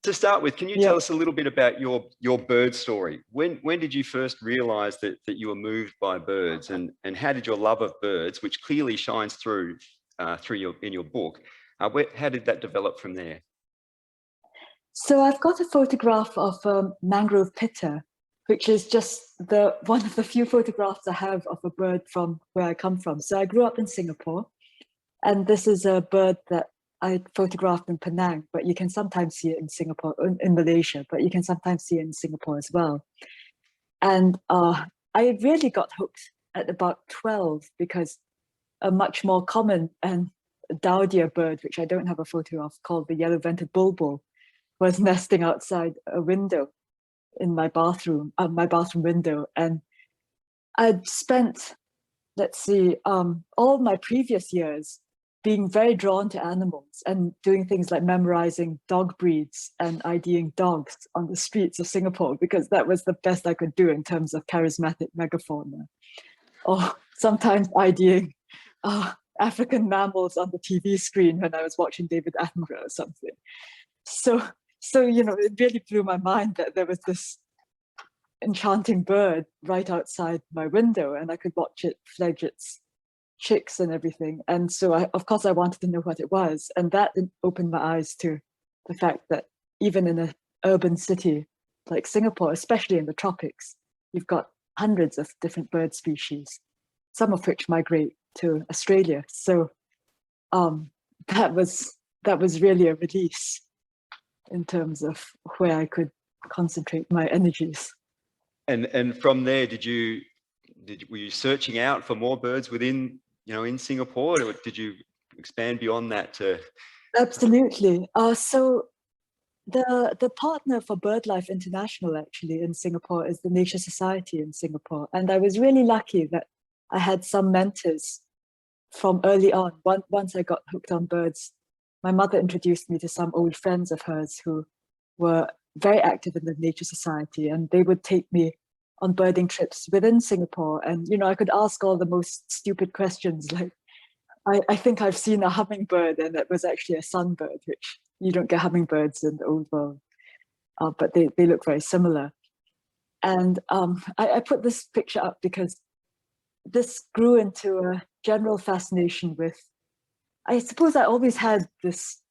To start with, can you Yeah. tell us a little bit about your bird story? When did you first realize that you were moved by birds, and how did your love of birds, which clearly shines through in your book, how did that develop from there? So I've got a photograph of a mangrove pitta, which is just one of the few photographs I have of a bird from where I come from. So I grew up in Singapore, and this is a bird that I photographed in Penang, but you can sometimes see it in Singapore, in Malaysia, but you can sometimes see it in Singapore as well. And I really got hooked at about 12 because a much more common and dowdier bird, which I don't have a photo of, called the yellow-vented bulbul, was nesting outside a window in my bathroom window. And I'd spent, let's see, all my previous years being very drawn to animals and doing things like memorizing dog breeds and IDing dogs on the streets of Singapore, because that was the best I could do in terms of charismatic megafauna. Or sometimes IDing African mammals on the TV screen when I was watching David Attenborough or something. So you know, it really blew my mind that there was this enchanting bird right outside my window, and I could watch it fledge its chicks and everything. And so of course I wanted to know what it was, and that opened my eyes to the fact that even in an urban city like Singapore, especially in the tropics, you've got hundreds of different bird species, some of which migrate to Australia. So that was really a release in terms of where I could concentrate my energies. And from there, were you searching out for more birds within, in Singapore, or did you expand beyond that to? Absolutely. So the partner for BirdLife International actually in Singapore is the Nature Society in Singapore. And I was really lucky that I had some mentors from early on. Once I got hooked on birds, my mother introduced me to some old friends of hers who were very active in the Nature Society, and they would take me on birding trips within Singapore. And, I could ask all the most stupid questions, like, I think I've seen a hummingbird, and it was actually a sunbird, which you don't get hummingbirds in the old world, but they look very similar. And I put this picture up because this grew into a general fascination with, I suppose I always had this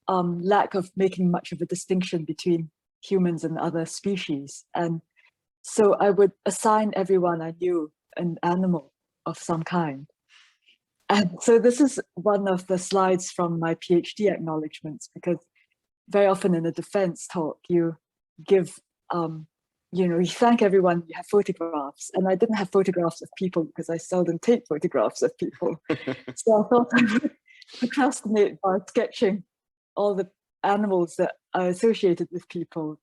lack of making much of a distinction between humans and other species. And so I would assign everyone I knew an animal of some kind. And so this is one of the slides from my PhD acknowledgements, because very often in a defense talk, you give, you thank everyone, you have photographs. And I didn't have photographs of people because I seldom take photographs of people. So I thought I would procrastinate by sketching all the animals that I associated with people.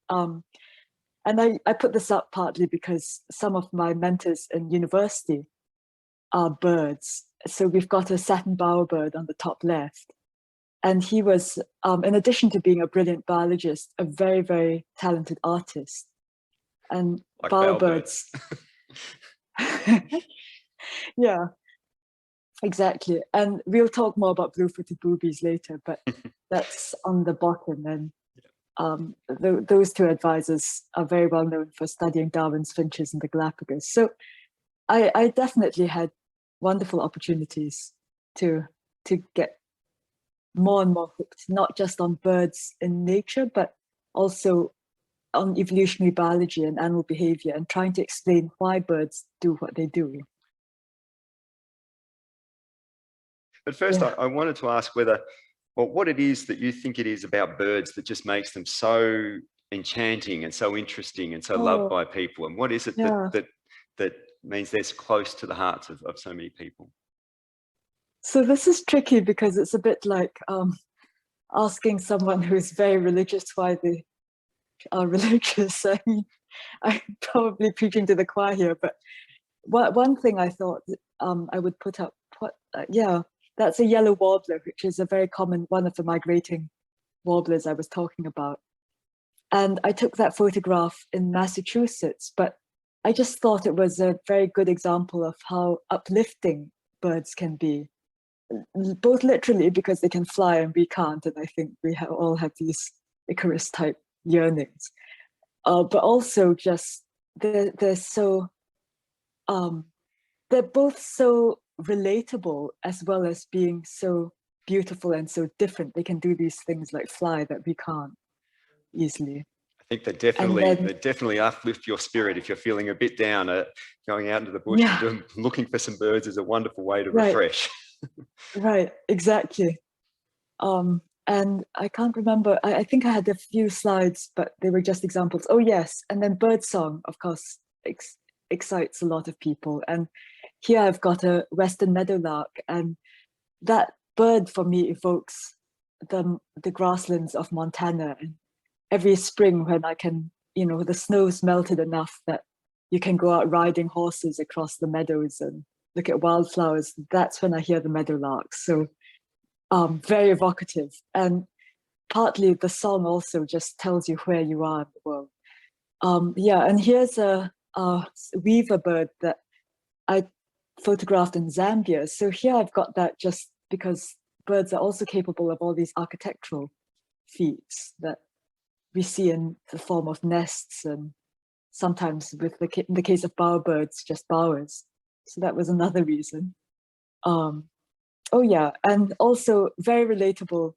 And I put this up partly because some of my mentors in university are birds. So we've got a satin bowerbird on the top left. And he was, in addition to being a brilliant biologist, a very, very talented artist. And like bowerbirds. Yeah, exactly. And we'll talk more about blue-footed boobies later, but that's on the bottom. And those two advisors are very well known for studying Darwin's finches in the Galapagos. So I definitely had wonderful opportunities to get more and more hooked, not just on birds in nature, but also on evolutionary biology and animal behavior, and trying to explain why birds do what they do. But first, yeah. I wanted to ask what it is that you think it is about birds that just makes them so enchanting and so interesting and so loved by people, and what is it that means they're so close to the hearts of so many people? So this is tricky because it's a bit like asking someone who's very religious why they are religious. I mean, I'm probably preaching to the choir here, but one thing I thought I would put up, that's a yellow warbler, which is a very common, one of the migrating warblers I was talking about. And I took that photograph in Massachusetts, but I just thought it was a very good example of how uplifting birds can be, both literally because they can fly and we can't. And I think we all have these Icarus type yearnings. But also just they're so they're both so relatable as well as being so beautiful and so different. They can do these things like fly that we can't easily. I think they definitely uplift your spirit if you're feeling a bit down. Going out into the bush and looking for some birds is a wonderful way to refresh. Right, exactly. And I can't remember, I think I had a few slides, but they were just examples. Oh yes, and then birdsong, of course, excites a lot of people. And here I've got a western meadowlark, and that bird for me evokes the grasslands of Montana. And every spring when I can, you know, the snow's melted enough that you can go out riding horses across the meadows and look at wildflowers, that's when I hear the meadowlark. So very evocative. And partly the song also just tells you where you are in the world. Yeah, and here's a weaver bird that I photographed in Zambia. So here I've got that just because birds are also capable of all these architectural feats that we see in the form of nests, and sometimes with in the case of bowerbirds, just bowers. So that was another reason. Oh yeah, and also very relatable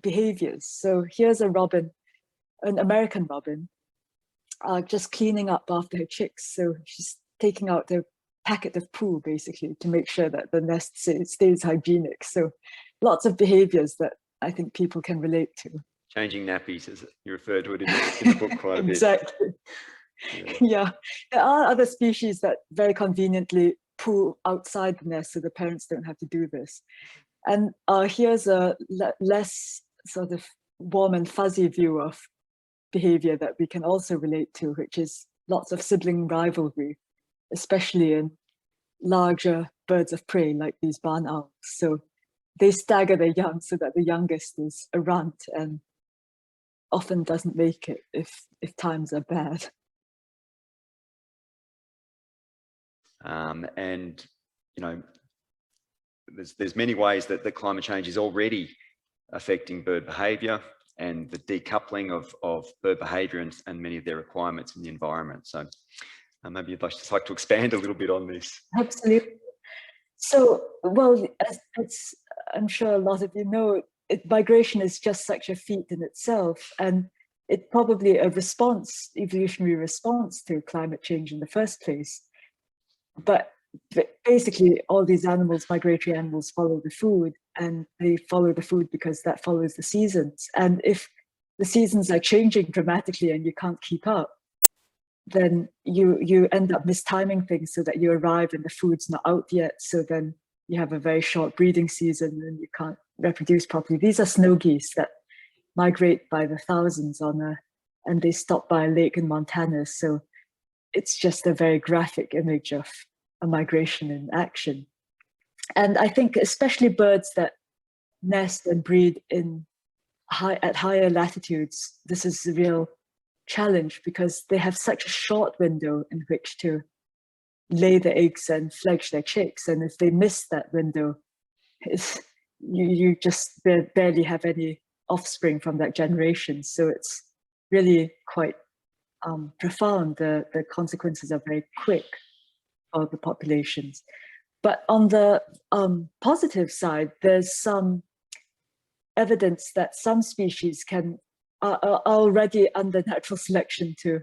behaviors. So here's a robin, an American robin, just cleaning up after her chicks. So she's taking out the packet of poo basically to make sure that the nest stays hygienic. So lots of behaviors that I think people can relate to. Changing nappies, as you referred to it in the book quite a bit. Exactly. Yeah, there are other species that very conveniently poo outside the nest so the parents don't have to do this. And here's a less sort of warm and fuzzy view of behavior that we can also relate to, which is lots of sibling rivalry, especially in larger birds of prey like these barn owls. So they stagger their young so that the youngest is a runt and often doesn't make it if times are bad. And you know, there's many ways that the climate change is already affecting bird behaviour and the decoupling of bird behaviour and many of their requirements in the environment. So maybe you'd just like to expand a little bit on this. Absolutely. So, well, as I'm sure a lot of you know, migration is just such a feat in itself, and it's probably a response, evolutionary response to climate change in the first place. But basically, all these animals, migratory animals, follow the food, and they follow the food because that follows the seasons. And if the seasons are changing dramatically and you can't keep up, then you end up mistiming things so that you arrive and the food's not out yet. So then you have a very short breeding season and you can't reproduce properly. These are snow geese that migrate by the thousands and they stop by a lake in Montana. So it's just a very graphic image of a migration in action. And I think especially birds that nest and breed at higher latitudes, this is a real challenge because they have such a short window in which to lay the eggs and fledge their chicks. And if they miss that window, you just barely have any offspring from that generation. So it's really quite profound. The consequences are very quick for the populations. But on the positive side, there's some evidence that some species are already under natural selection to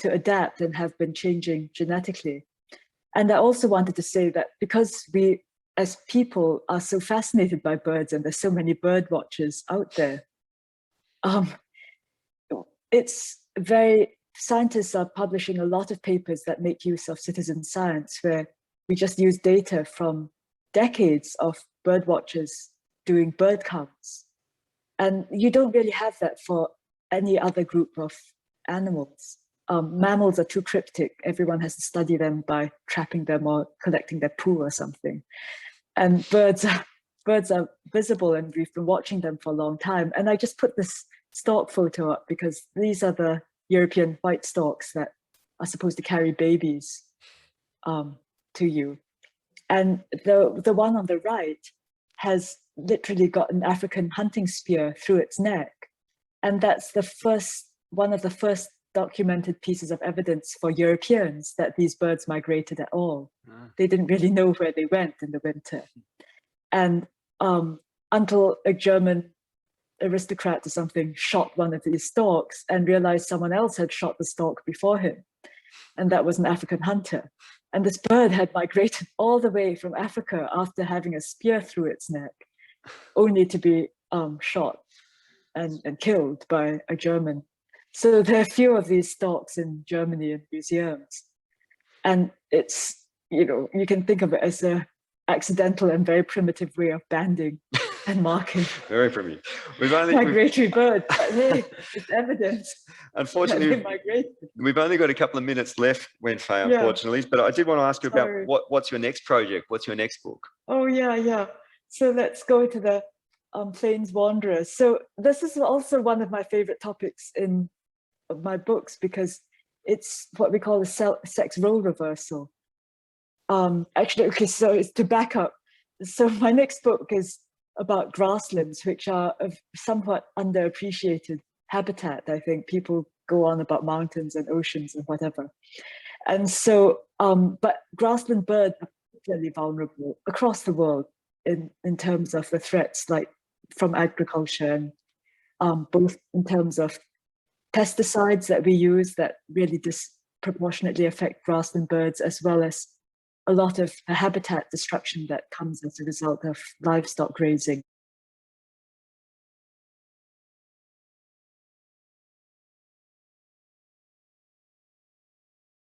adapt and have been changing genetically. And I also wanted to say that because we as people are so fascinated by birds and there's so many bird watchers out there, scientists are publishing a lot of papers that make use of citizen science, where we just use data from decades of bird watchers doing bird counts. And you don't really have that for any other group of animals. Mammals are too cryptic. Everyone has to study them by trapping them or collecting their poo or something. And birds are visible, and we've been watching them for a long time. And I just put this stork photo up because these are the European white storks that are supposed to carry babies to you. And the one on the right has literally got an African hunting spear through its neck. And that's the first one of the first documented pieces of evidence for Europeans that these birds migrated at all. They didn't really know where they went in the winter. And until a German aristocrat or something shot one of these storks and realized someone else had shot the stork before him. And that was an African hunter. And this bird had migrated all the way from Africa after having a spear through its neck, only to be shot and killed by a German. So there are a few of these storks in Germany in museums. And it's, you can think of it as a accidental and very primitive way of banding and marking. Very primitive. Migratory bird, but hey, it's evidence. Unfortunately, we've only got a couple of minutes left, Wenfei, unfortunately. But I did want to ask you about what's your next project? What's your next book? Oh, yeah. So let's go to the Plains Wanderers. So this is also one of my favorite topics in my books because it's what we call a sex role reversal. Actually, okay, so it's to back up. So my next book is about grasslands, which are a somewhat underappreciated habitat. I think people go on about mountains and oceans and whatever. And so, but grassland birds are particularly vulnerable across the world in terms of the threats, like from agriculture, and both in terms of pesticides that we use that really disproportionately affect grassland birds, as well as a lot of habitat destruction that comes as a result of livestock grazing.